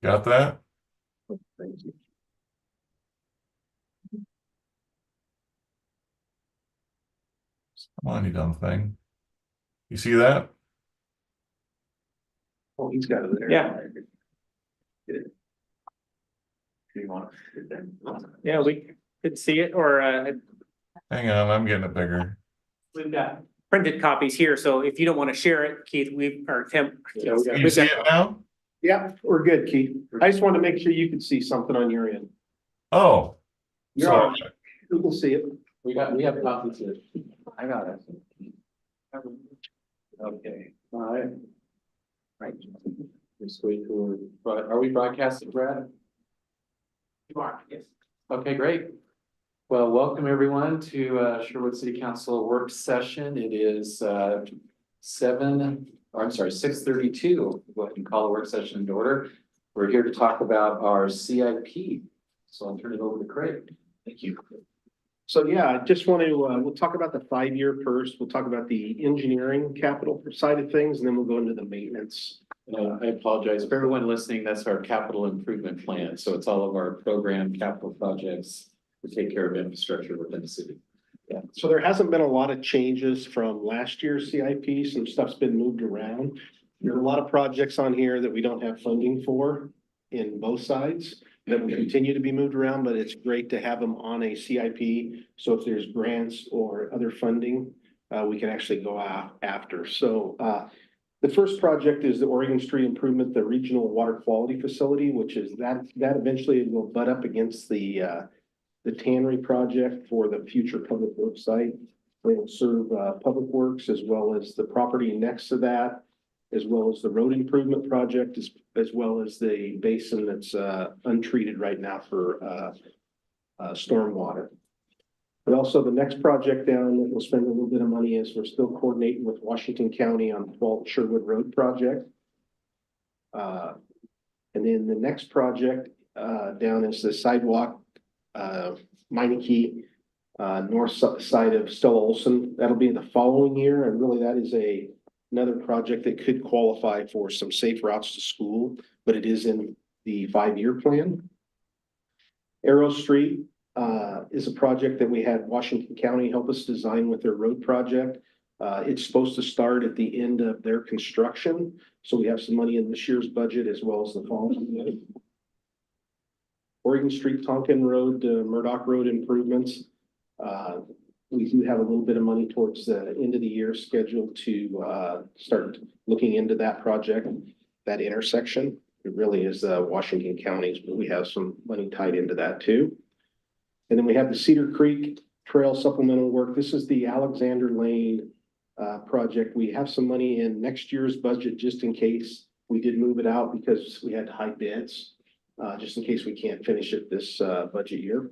Got that? Thank you. Come on, you dumb thing. You see that? Oh, he's got it there. Yeah. Get it. Do you want it there? Yeah, we could see it, or Hang on, I'm getting it bigger. we've got printed copies here, so if you don't want to share it, Keith, or Tim. Yeah, we got- Can you see it now? Yeah, we're good, Keith. I just wanted to make sure you could see something on your end. Oh, You're so all right. You can see it. We have copies here. I got it. Okay, all right. Right. Just wait for, are we broadcasting, Brad? You are, yes. Okay, great. Well, welcome everyone to Sherwood City Council work session. It is 6:32. Go ahead and call the work session into order. We're here to talk about our CIP. So I'll turn it over to Craig. Thank you. So yeah, I just want to, we'll talk about the 5-year first. We'll talk about the engineering capital side of things, and then we'll go into the maintenance. I apologize for everyone listening. That's our capital improvement plan. So it's all of our program capital projects to take care of infrastructure within the city. Yeah, so there hasn't been a lot of changes from last year's CIP. Some stuff's been moved around. There are a lot of projects on here that we don't have funding for in both sides that will continue to be moved around, but it's great to have them on a CIP. So if there's grants or other funding, we can actually go after. So the first project is the Oregon Street Improvement, the Regional Water Quality Facility, which is that eventually will butt up against the Tannery project for the future public works site. It will serve public works as well as the property next to that, as well as the road improvement project, as well as the basin that's untreated right now for stormwater. But also the next project down that we'll spend a little bit of money is we're still coordinating with Washington County on the 12th Sherwood Road project. And then the next project down is the sidewalk Meineke north side of Stella Olson. That'll be the following year, and really that is another project that could qualify for some safe routes to school, but it is in the 5-year plan. Arrow Street is a project that we had Washington County help us design with their road project. It's supposed to start at the end of their construction, so we have some money in this year's budget as well as the following. Oregon Street, Tonkin Road, Murdoch Road improvements. We do have a little bit of money towards the end of the year scheduled to start looking into that project, that intersection. It really is Washington County's, but we have some money tied into that too. And then we have the Cedar Creek Trail supplemental work. This is the Alexander Lane project. We have some money in next year's budget just in case we did move it out because we had high bids. Just in case we can't finish it this budget year.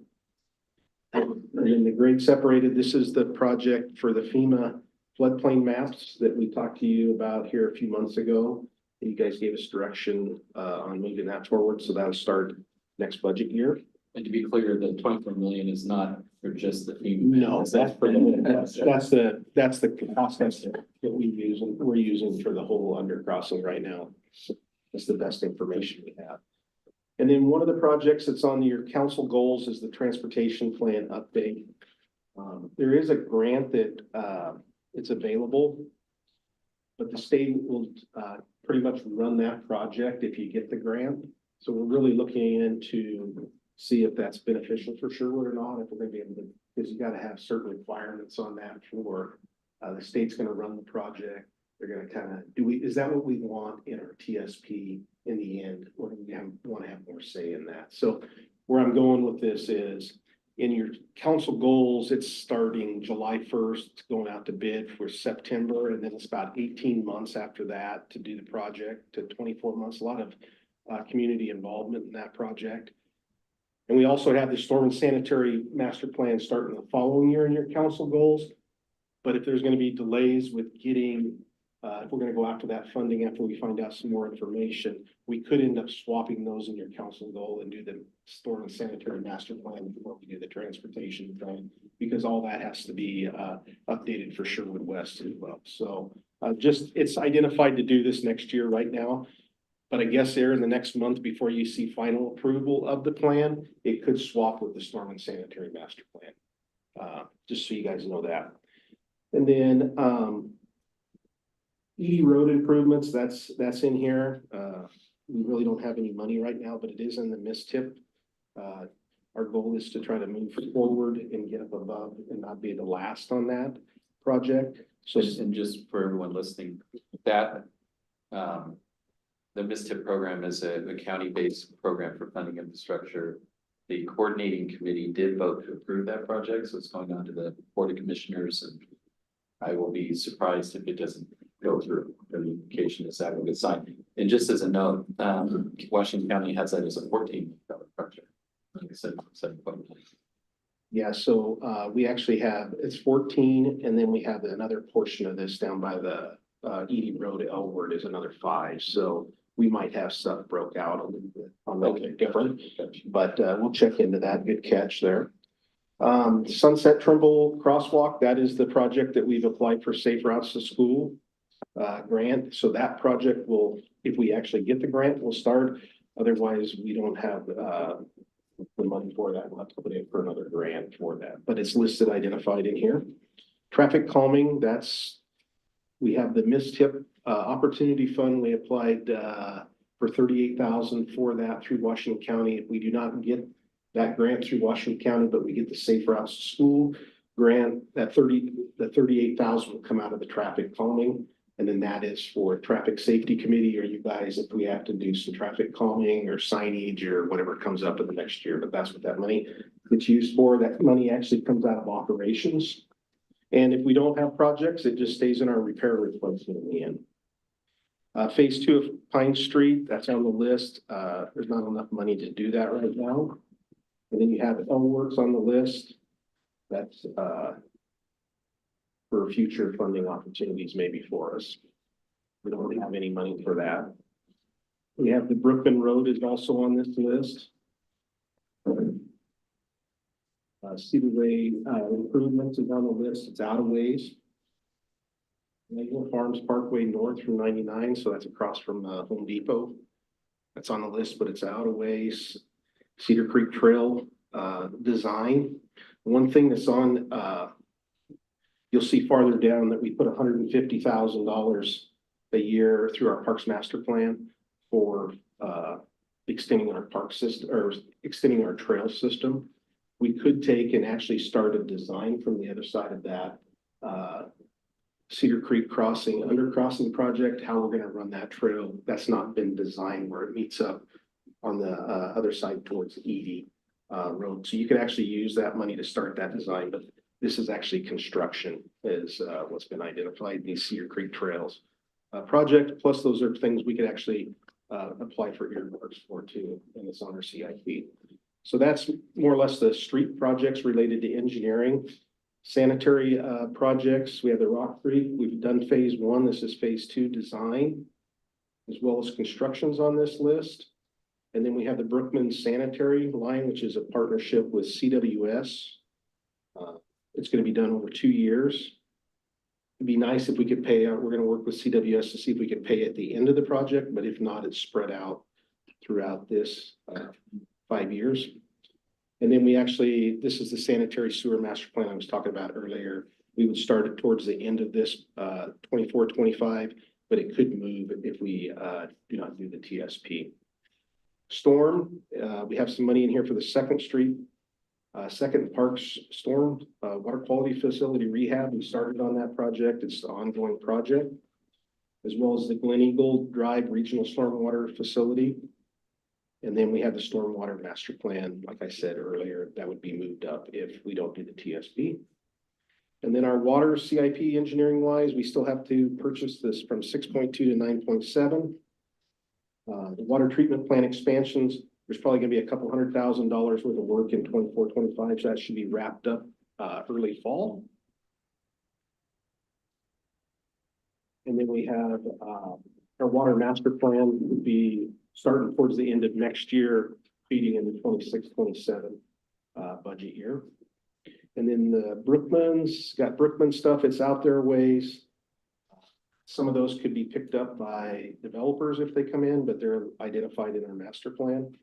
And then the grade separated, this is the project for the FEMA floodplain maps that we talked to you about here a few months ago. You guys gave us direction on moving that forward, so that'll start next budget year. And to be clear, the 24 million is not for just the FEMA. No, that's for that's the cost estimate that we're using for the whole undercrossing right now. That's the best information we have. And then one of the projects that's on your council goals is the transportation plan update. There is a grant that it's available, but the state will pretty much run that project if you get the grant. So we're really looking into see if that's beneficial for Sherwood or not, if we're gonna be able to, because you gotta have certain requirements on that for the state's gonna run the project. They're gonna kind of is that what we want in our TSP in the end, or do we want to have more say in that? So where I'm going with this is in your council goals, it's starting July 1st, going out to bid for September, and then it's about 18 months after that to do the project to 24 months. A lot of community involvement in that project. And we also have the storm and sanitary master plan starting the following year in your council goals. But if there's going to be delays with getting if we're going to go after that funding after we find out some more information, we could end up swapping those in your council goal and do the storm and sanitary master plan before we do the transportation plan, because all that has to be updated for Sherwood West as well. So it's identified to do this next year right now, But I guess there in the next month before you see final approval of the plan, it could swap with the storm and sanitary master plan. Just so you guys know that. And then, ED road improvements, that's in here. We really don't have any money right now, but it is in the MISTIP. Our goal is to try to move forward and get up above and not be the last on that project. So, And just for everyone listening, that, the MISTIP program is a county-based program for funding infrastructure. The coordinating committee did vote to approve that project, so it's going on to the Board of Commissioners, and I will be surprised if it doesn't go through. The indication is that will get signed. And just as a note, Washington County has that as a $14 million project. Like I said, 7.9. yeah, so we actually have, it's 14, and then we have another portion of this down by the ED Road Elward is another 5. So we might have stuff broke out a little bit on that different, but we'll check into that. Good catch there. Sunset Trimble Crosswalk, that is the project that we've applied for Safe Routes to School grant. So that project will, if we actually get the grant, we'll start. Otherwise, we don't have the money for that. We'll have to put in for another grant for that, but it's listed, identified in here. Traffic calming, we have the MISTIP Opportunity Fund. We applied for $38,000 for that through Washington County. If we do not get that grant through Washington County, but we get the Safe Routes to School grant, that $38,000 will come out of the traffic calming. And then that is for traffic safety committee, or you guys, if we have to do some traffic calming or signage or whatever comes up in the next year, but that's what that money gets used for. That money actually comes out of operations. And if we don't have projects, it just stays in our repair replacement in the end. Phase 2 of Pine Street, that's on the list. There's not enough money to do that right now. And then you have L-Works on the list. That's for future funding opportunities maybe for us. We don't really have any money for that. We have the Brookman Road is also on this list. Cedar Way improvements is on the list. It's out of ways. Naval Farms Parkway North from 99, so that's across from Home Depot. That's on the list, but it's out of ways. Cedar Creek Trail design. One thing that's on, you'll see farther down that we put $150,000 a year through our Parks Master Plan for extending our park system or extending our trail system. We could take and actually start a design from the other side of that Cedar Creek Crossing undercrossing project, how we're going to run that trail. That's not been designed where it meets up on the other side towards Edie Road. So you could actually use that money to start that design, but this is actually construction is what's been identified in these Cedar Creek trails project. Plus those are things we could actually apply for earmarks for too, and it's on our CIP. So that's more or less the street projects related to engineering. Sanitary projects, we have the Rock Creek. We've done phase 1. This is phase 2 design, as well as constructions on this list. And then we have the Brookman Sanitary line, which is a partnership with CWS. It's going to be done over 2 years. It'd be nice if we could pay out. We're going to work with CWS to see if we can pay at the end of the project, but if not, it's spread out throughout this 5 years. And then we actually, this is the sanitary sewer master plan I was talking about earlier. We would start it towards the end of this 24-25, but it could move if we do not do the TSP. Storm, we have some money in here for the Second Street, Second Parks Storm Water Quality Facility Rehab. We started on that project. It's an ongoing project, as well as the Glen Eagle Drive Regional Stormwater Facility. And then we have the Stormwater Master Plan, like I said earlier, that would be moved up if we don't do the TSP. And then our water CIP engineering wise, we still have to purchase this from 6.2 to 9.7. The water treatment plant expansions, there's probably gonna be a couple $100,000 worth of work in 24-25, so that should be wrapped up early fall. And then we have our water master plan would be starting towards the end of next year, feeding into 26-27 budget year. And then the Brookman's got Brookman stuff. It's out there ways. Some of those could be picked up by developers if they come in, but they're identified in our master plan.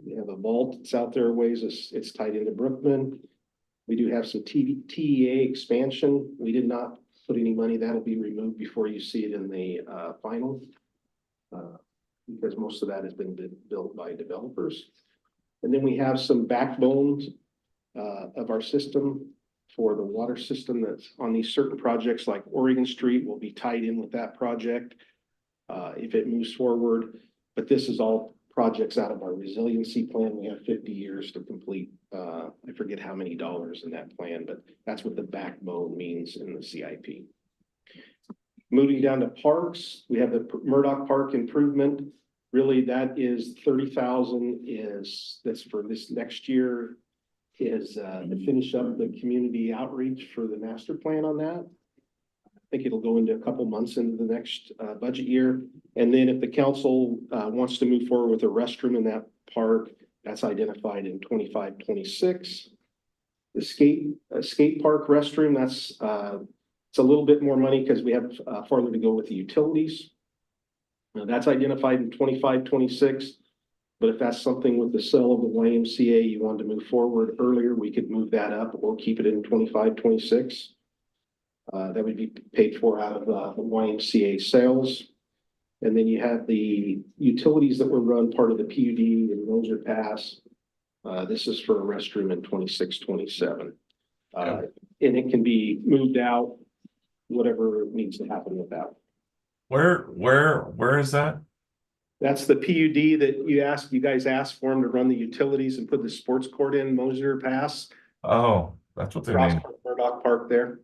We have a vault, it's out there a ways, it's tied into Brookman. We do have some TEA expansion. We did not put any money, that'll be removed before you see it in the final. Because most of that has been built by developers. And then we have some backbones of our system for the water system that's on these certain projects like Oregon Street will be tied in with that project if it moves forward. But this is all projects out of our resiliency plan. We have 50 years to complete. I forget how many dollars in that plan, but that's what the backbone means in the CIP. Moving down to parks, we have the Murdoch Park improvement. Really, that is 30,000 that's for this next year is to finish up the community outreach for the master plan on that. I think it'll go into a couple months into the next budget year. And then if the council wants to move forward with a restroom in that park, that's identified in 25, 26. The skate park restroom, that's it's a little bit more money because we have farther to go with the utilities. That's identified in 25, 26. But if that's something with the sale of the YMCA, you wanted to move forward earlier, we could move that up or keep it in 25, 26. That would be paid for out of the YMCA sales. And then you have the utilities that were run part of the PUD and Moser Pass. This is for a restroom in 26, 27. And it can be moved out, whatever needs to happen with that. Where is that? That's the PUD that you guys asked for them to run the utilities and put the sports court in Moser Pass. Oh, that's what they Across mean. from Murdoch Park there.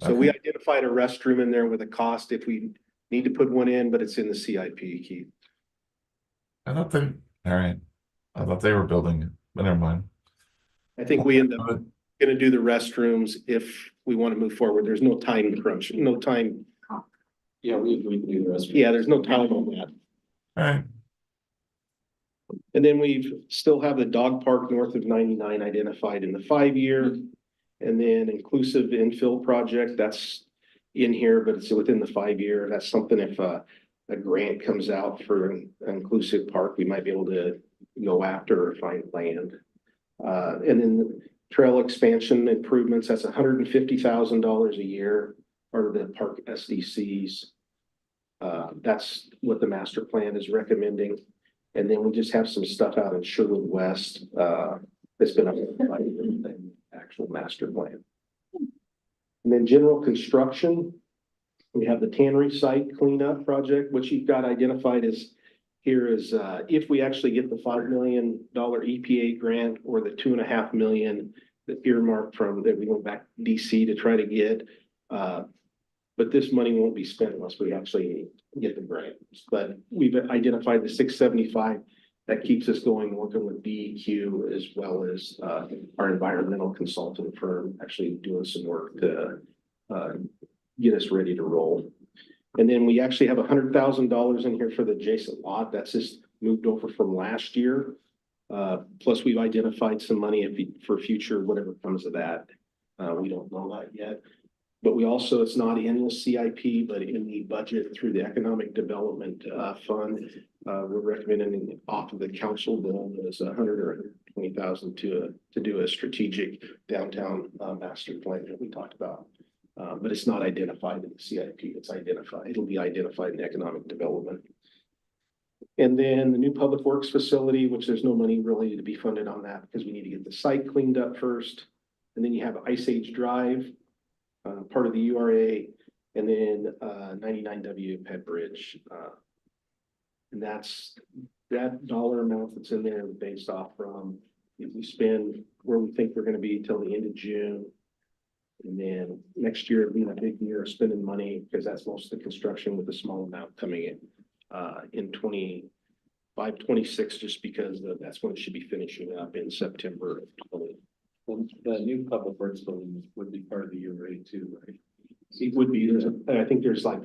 So we Okay. identified a restroom in there with a cost if we need to put one in, but it's in the CIP, Keith. I thought they, all right. I thought they were building it, but never mind. I think we end up gonna do the restrooms if we want to move forward. There's no time crunch, no time. Yeah, we can do the rest. Yeah, there's no time on that. All right. And then we still have the dog park north of 99 identified in the 5-year. And then inclusive infill project, that's in here, but it's within the 5-year. That's something if a grant comes out for an inclusive park, we might be able to go after or find land. And then trail expansion improvements, that's $150,000 a year, part of the park SDCs. That's what the master plan is recommending. And then we just have some stuff out in Sherwood West. That's been identified in the actual master plan. And then general construction, we have the tannery site cleanup project, which you've got identified as here is if we actually get the $5 million EPA grant or the $2.5 million that earmarked from that we went back to DC to try to get. But this money won't be spent unless we actually get the grant. But we've identified the 675 that keeps us going, working with DEQ as well as our environmental consultant firm actually doing some work to get us ready to roll. And then we actually have $100,000 in here for the adjacent lot. That's just moved over from last year. Plus we've identified some money for future, whatever comes of that. We don't know that yet. But we also, it's not in the CIP, but in the budget through the Economic Development Fund, we're recommending off of the council bill is 100 or 120,000 to do a strategic downtown master plan that we talked about. But it's not identified in the CIP. It'll be identified in economic development. And then the new public works facility, which there's no money really to be funded on that because we need to get the site cleaned up first. And then you have Ice Age Drive. Part of the URA, and then 99W Pet Bridge. And that's that dollar amount that's in there based off from if we spend where we think we're going to be till the end of June. And then next year being a big year of spending money because that's most of the construction with a small amount coming in 25, 26, just because that's when it should be finishing up in September of 20. Well, the new public works building would be part of the URA too, right? It would be, I think there's like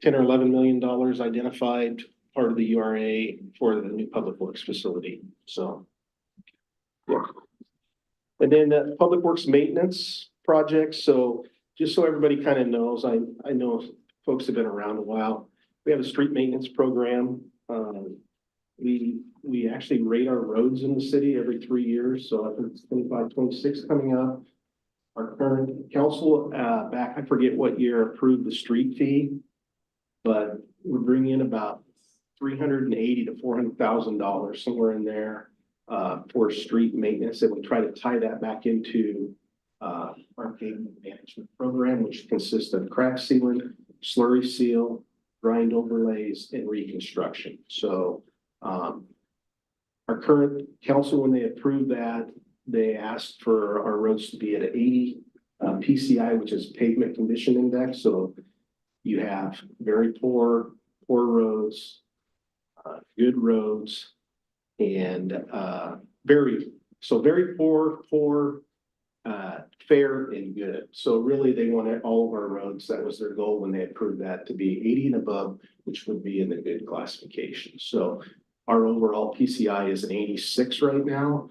10 or $11 million identified part of the URA for the new public works facility. So, yeah. And then the public works maintenance projects. So just so everybody kind of knows, I know folks have been around a while. We have a street maintenance program. We actually rate our roads in the city every 3 years, so I think it's 25, 26 coming up. Our current council, back, I forget what year, approved the street fee, but we're bringing in about $380,000 to $400,000, somewhere in there, for street maintenance, and we try to tie that back into our pavement management program, which consists of crack sealing, slurry seal, grind overlays, and reconstruction. So our current council, when they approved that, they asked for our roads to be at 80 PCI, which is pavement condition index. So you have very poor roads, good roads, and very poor, fair and good. So really they wanted all of our roads. That was their goal when they approved that, to be 80 and above, which would be in the good classification. So our overall PCI is an 86 right now.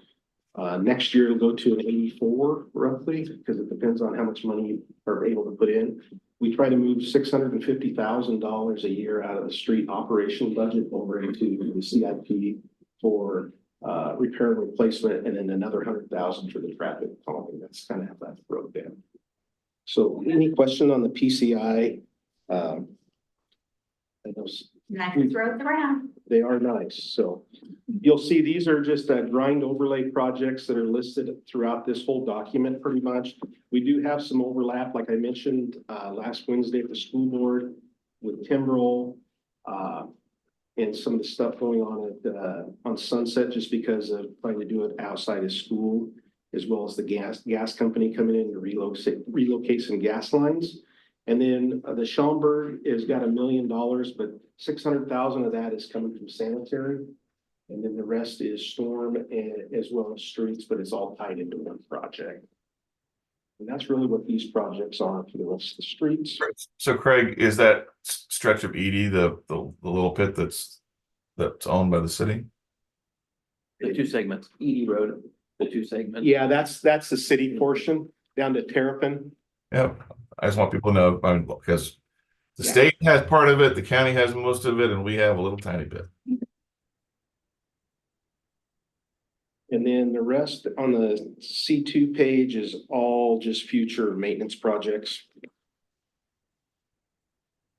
Next year it'll go to an 84 roughly, because it depends on how much money you are able to put in. We try to move $650,000 a year out of the street operation budget over into the CIP for repair and replacement, and then another 100,000 for the traffic calming. That's kind of how that's broke down. So any question on the PCI? I know Nice roads around. they are nice. So you'll see these are just grind overlay projects that are listed throughout this whole document pretty much. We do have some overlap, like I mentioned last Wednesday at the school board with Timbrel, and some of the stuff going on at on Sunset, just because of trying to do it outside of school, as well as the gas company coming in to relocate some gas lines. And then the Schaumburg has got $1 million, but 600,000 of that is coming from sanitary. And then the rest is storm and as well as streets, but it's all tied into one project. And that's really what these projects are for the rest of the streets. So Craig, is that stretch of Edie the little pit that's owned by the city? The two segments, Edie Road, the two segments. Yeah, that's the city portion down to Terrapin. Yep. I just want people to know, because the Yeah. state has part of it, the county has most of it, and we have a little tiny bit. And then the rest on the C2 page is all just future maintenance projects.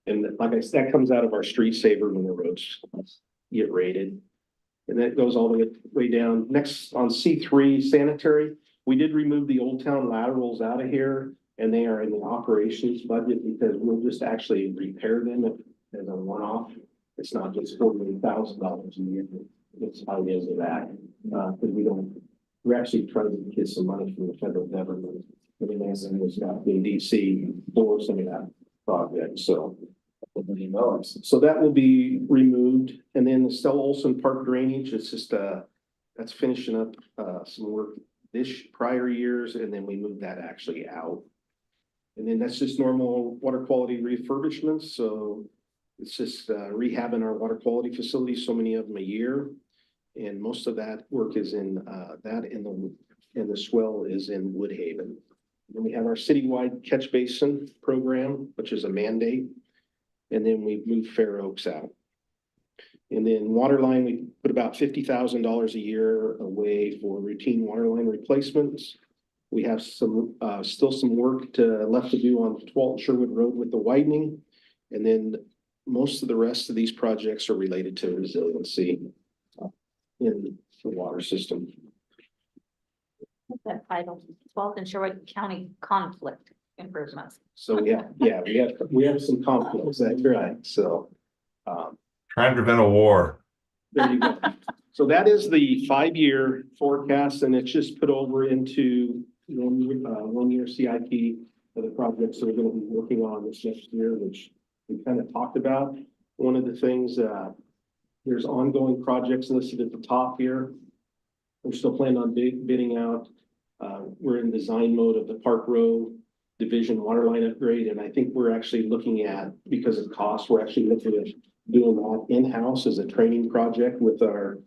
And like I said, that comes out of our street saver when the roads get rated. And that goes all the way down. Next on C3 sanitary, we did remove the Old Town laterals out of here, and they are in the operations budget because we'll just actually repair them as a one-off. It's not just $48,000 a year. It's how it is of that. Because we're actually trying to get some money from the federal government. And then as it was not in DC for some of that project, so $1 million. So that will be removed. And then the Stella Olson Park drainage, it's just that's finishing up some work this prior years, and then we moved that actually out. And then that's just normal water quality refurbishments. So it's just rehabbing our water quality facilities, so many of them a year. And most of that work is in and the swell is in Woodhaven. Then we have our citywide catch basin program, which is a mandate. And then we moved Fair Oaks out. And then water line, we put about $50,000 a year away for routine water line replacements. We have some still some work left to do on 12th Sherwood Road with the widening. And then most of the rest of these projects are related to resiliency in the water system. What's that title? 12th and Sherwood County conflict improvements. So we have some conflicts, that's right. So Trying to prevent a war. there you go. So that is the 5-year forecast, and it's just put over into one-year CIP for the projects that we're going to be working on this next year, which we kind of talked about. One of the things, there's ongoing projects listed at the top here. We're still planning on bidding out. We're in design mode of the Park Row Division waterline upgrade, and I think we're actually looking at, because of cost, we're actually looking at doing that in-house as a training project with our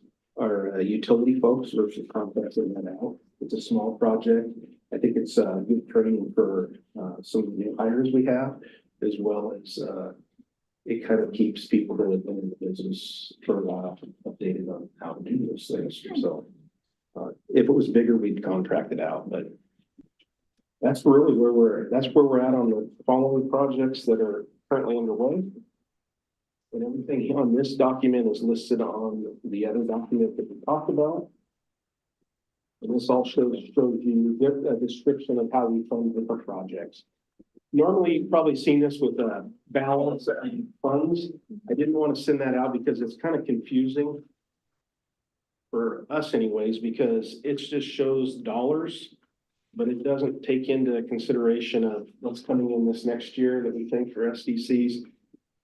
utility folks versus contracting that out. It's a small project. I think it's good training for some of the new hires we have, as well as it kind of keeps people that have been in the business for a while updated on how to do those things. So if it was bigger, we'd contract it out, but that's really that's where we're at on the following projects that are currently underway. And everything on this document is listed on the other document that we talked about. And this all shows you a description of how we fund different projects. Normally, you've probably seen this with balance and funds. I didn't want to send that out because it's kind of confusing for us anyways, because it just shows dollars, but it doesn't take into consideration of what's coming in this next year that we think for SDCs.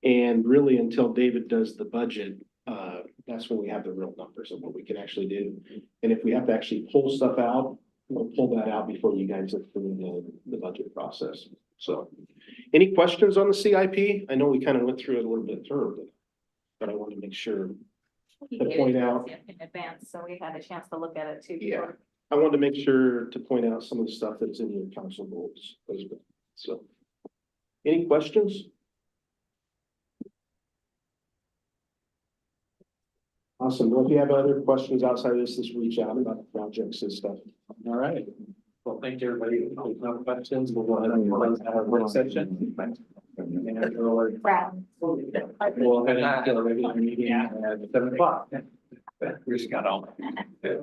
And really, until David does the budget, that's when we have the real numbers of what we can actually do. And if we have to actually pull stuff out, we'll pull that out before you guys are through the budget process. So, any questions on the CIP? I know we kind of went through it a little bit through, but I want to make sure We to did point it out. in advance, so we had a chance to look at it too. Yeah, I wanted to make sure to point out some of the stuff that's in your council goals as well. So, any questions? Awesome. Well, if you have other questions outside of this, just reach out about the projects and stuff. All right. Well, thank you, everybody. If there's no questions, we'll go ahead and close our work session. Brown. We'll head into the regular meeting at 7 o'clock. We just got on. Hey,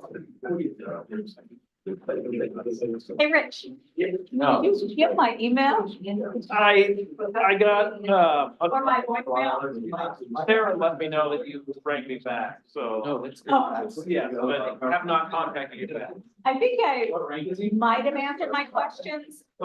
Rich, No. you have my email? I got, Or my voicemail? Sarah let me know that you rang me back, so, No, that's good. Oh. yeah, but have not contacted you back. I think I What rank is he? might have answered my questions.